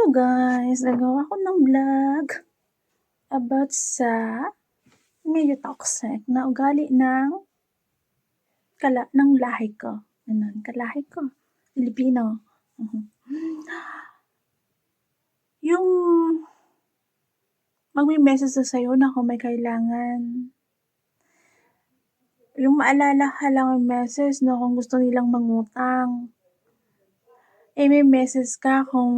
Hello guys! Nagawa ko ng vlog about sa medyo toxic na ugali ng lahi ko. Ganun, kalahi ko. Filipino. Yung magme-message na sa'yo na kung may kailangan. Yung maalala ka lang ang message na kung gusto nilang mangutang. May message ka kung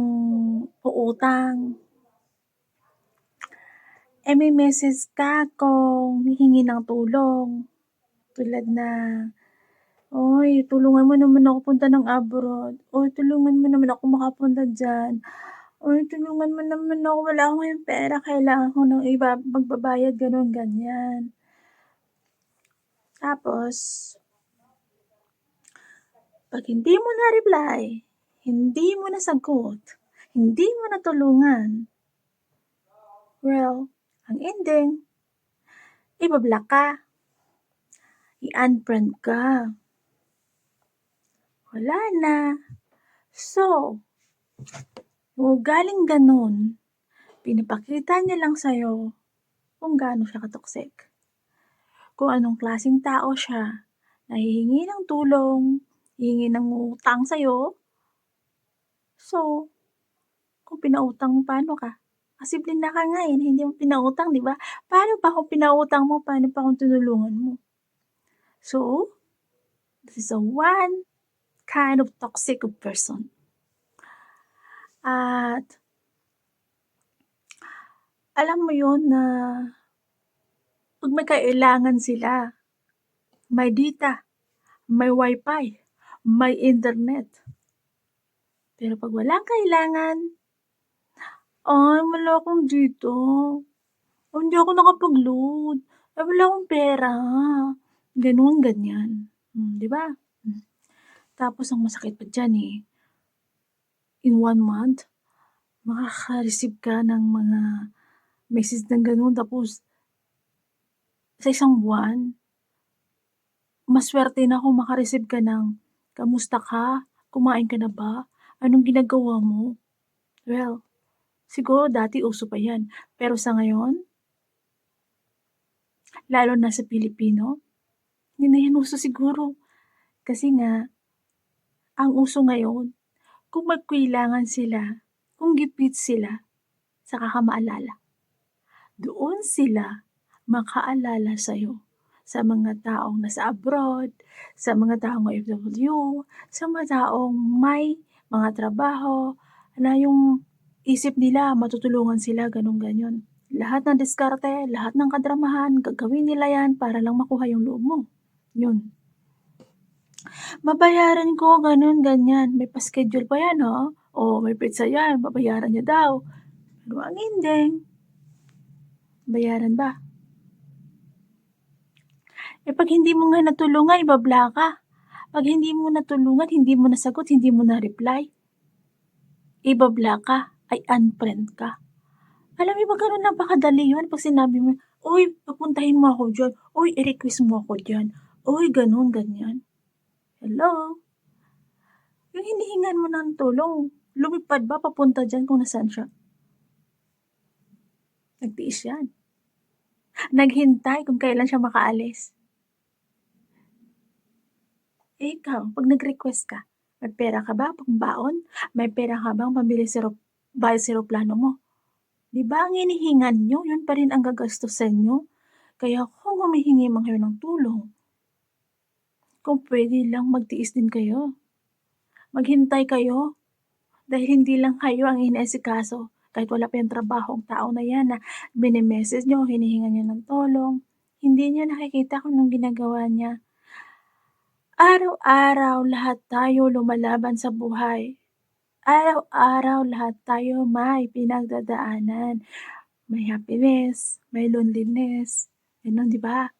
uutang. May message ka kung hihingi ng tulong. Tulad na, "Oy, tulungan mo naman ako punta ng abroad. Oy, tulungan mo naman ako makapunta diyan. Oy, tulungan mo naman ako, wala akong ngayong pera, kailangan ko ng iba magbabayad," gano'n, ganyan. Tapos, pag hindi mo na-reply, hindi mo nasagot, hindi mo natulungan, well, ang ending, iba-block ka, i-unfriend ka. Wala na. So, galing ganun, pinapakita niya lang sa'yo kung gaano siya katoxic. Kung anong klaseng tao siya, nahihingi ng tulong, hihingi ng utang sa'yo. So, kung pinautang mo, paano ka? Simple na ka nga hindi mo pinautang, di ba? Paano pa kung pinautang mo, paano pa kung tinulungan mo? So, this is a one kind of toxic person. At, alam mo yun na pag may kailangan sila, may data, may wifi, may internet. Pero pag walang kailangan, "Ay, wala akong dito. Hindi ako nakapag-load. Ay, wala akong pera." Ganun, ganyan. Di ba? Tapos ang masakit pa dyan in 1 month, makaka-receive ka ng mga message ng ganun. Tapos, sa isang buwan, maswerte na kung maka-receive ka ng, "Kamusta ka? Kumain ka na ba? Anong ginagawa mo?" Well, siguro dati uso pa yan. Pero sa ngayon, lalo na sa Pilipino, hindi na yan uso siguro. Kasi nga, ang uso ngayon, kung magkailangan sila, kung gipit sila, saka ka maalala. Doon sila makaalala sa'yo. Sa mga taong nasa abroad, sa mga taong OFW, sa mga taong may mga trabaho, na yung isip nila matutulungan sila, ganun-ganyan. Lahat ng diskarte, lahat ng kadramahan, gagawin nila yan para lang makuha yung loob mo. Yun. Babayaran ko, ganun, ganyan. May pa-schedule pa yan, ha? O may pizza yan, babayaran niya daw. Pero ang ending, bayaran ba? Pag hindi mo nga natulungan, ibablock ka. Pag hindi mo natulungan, hindi mo nasagot, hindi mo na-reply, ibablock ka, ay unfriend ka. Alam mo ba ganun napakadali yun pag sinabi mo, "Uy, papuntahin mo ako dyan. Uy, i-request mo ako dyan. Uy, ganun, ganyan." Hello? Yung hinihingan mo ng tulong, lumipad ba papunta dyan kung nasaan siya? Nagtiis yan. Naghintay kung kailan siya makaalis. Ikaw, pag nag-request ka, may pera ka ba pang baon? May pera ka bang pambili bayad sa eroplano mo? Di ba ang hinihingan nyo, yun pa rin ang gagastusin nyo? Kaya kung humihingi man kayo ng tulong, kung pwede lang magtiis din kayo. Maghintay kayo. Dahil hindi lang kayo ang inaasikaso. Kahit wala pa yung trabaho ang tao na yan na message nyo, hinihingan nyo ng tulong. Hindi nyo nakikita kung anong ginagawa niya. Araw-araw lahat tayo lumalaban sa buhay. Araw-araw lahat tayo may pinagdadaanan. May happiness, may loneliness. Ganun, di ba?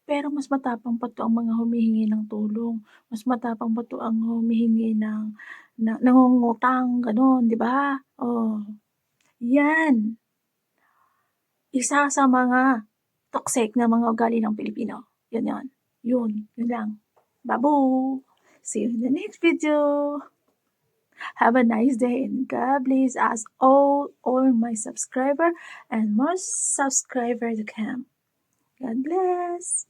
Pero mas matapang pa 'to ang mga humihingi ng tulong. Mas matapang pa 'to ang humihingi ng nangungutang, gano'n, di ba? Oh, 'yan. Isa sa mga toxic na mga ugali ng Pilipino. 'Yan. Yun lang. Babu! See you in the next video. Have a nice day and God bless us all my subscriber and more subscriber to come. God bless.